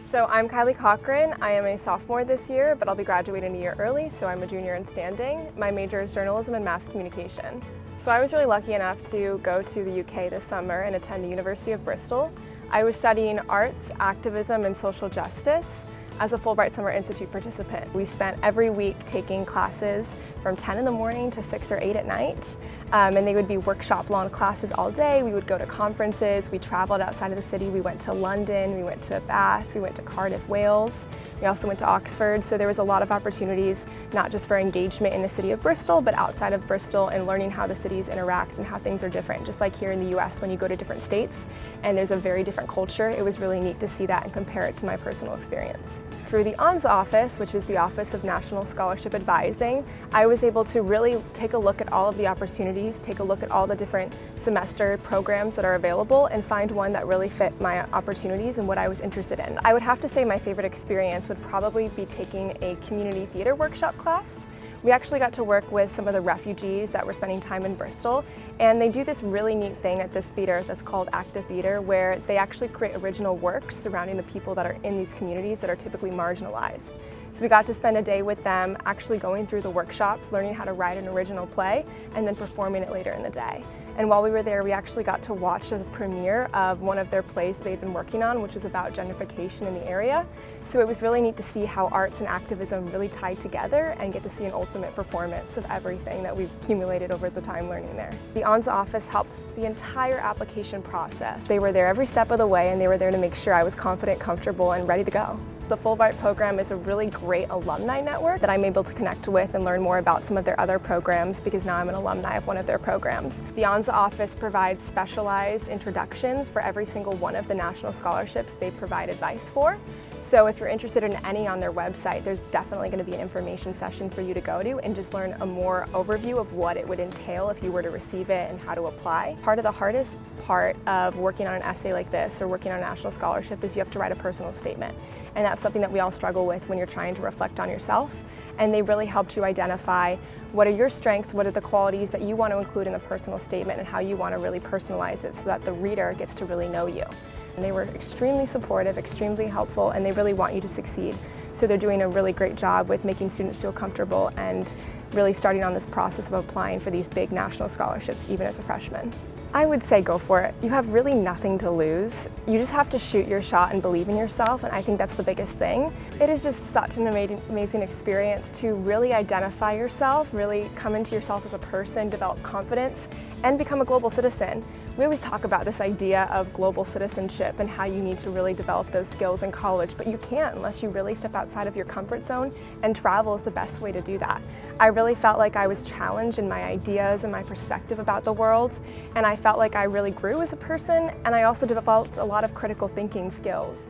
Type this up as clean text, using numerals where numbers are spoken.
So I'm Kylie Cochrane. I am a sophomore this year, but I'll be graduating a year early, so I'm a junior in standing. My major is journalism and mass communication. So I was really lucky enough to go to the UK this summer and attend the University of Bristol. I was studying arts, activism, and social justice as a Fulbright Summer Institute participant. We spent every week taking classes from 10 in the morning to 6 or 8 at night. And they would be workshop-long classes all day. We would go to conferences. We traveled outside of the city. We went to London, we went to Bath, we went to Cardiff, Wales. We also went to Oxford. So there was a lot of opportunities, not just for engagement in the city of Bristol, but outside of Bristol and learning how the cities interact and how things are different. Just like here in the US, when you go to different states and there's a very different culture, it was really neat to see that and compare it to my personal experience. Through the ONS office, which is the Office of National Scholarship Advising, I was able to really take a look at all of the opportunities, take a look at all the different semester programs that are available and find one that really fit my opportunities and what I was interested in. I would have to say my favorite experience would probably be taking a community theater workshop class. We actually got to work with some of the refugees that were spending time in Bristol, and they do this really neat thing at this theater that's called Active Theater, where they actually create original works surrounding the people that are in these communities that are typically marginalized. So we got to spend a day with them actually going through the workshops, learning how to write an original play, and then performing it later in the day. And while we were there, we actually got to watch the premiere of one of their plays they'd been working on, which was about gentrification in the area. So it was really neat to see how arts and activism really tied together and get to see an ultimate performance of everything that we've accumulated over the time learning there. The ONS office helped the entire application process. They were there every step of the way, and they were there to make sure I was confident, comfortable, and ready to go. The Fulbright program is a really great alumni network that I'm able to connect with and learn more about some of their other programs because now I'm an alumni of one of their programs. The ONS office provides specialized introductions for every single one of the national scholarships they provide advice for. So if you're interested in any on their website, there's definitely going to be an information session for you to go to and just learn a more overview of what it would entail if you were to receive it and how to apply. Part of the hardest part of working on an essay like this or working on a national scholarship is you have to write a personal statement. And that's something that we all struggle with when you're trying to reflect on yourself. And they really helped you identify what are your strengths, what are the qualities that you want to include in the personal statement, and how you want to really personalize it so that the reader gets to really know you. And they were extremely supportive, extremely helpful, and they really want you to succeed. So they're doing a really great job with making students feel comfortable and really starting on this process of applying for these big national scholarships even as a freshman. I would say go for it. You have really nothing to lose. You just have to shoot your shot and believe in yourself, and I think that's the biggest thing. It is just such an amazing experience to really identify yourself, really come into yourself as a person, develop confidence, and become a global citizen. We always talk about this idea of global citizenship and how you need to really develop those skills in college, but you can't unless you really step outside of your comfort zone, and travel is the best way to do that. I really felt like I was challenged in my ideas and my perspective about the world, and I felt like I really grew as a person, and I also developed a lot of critical thinking skills.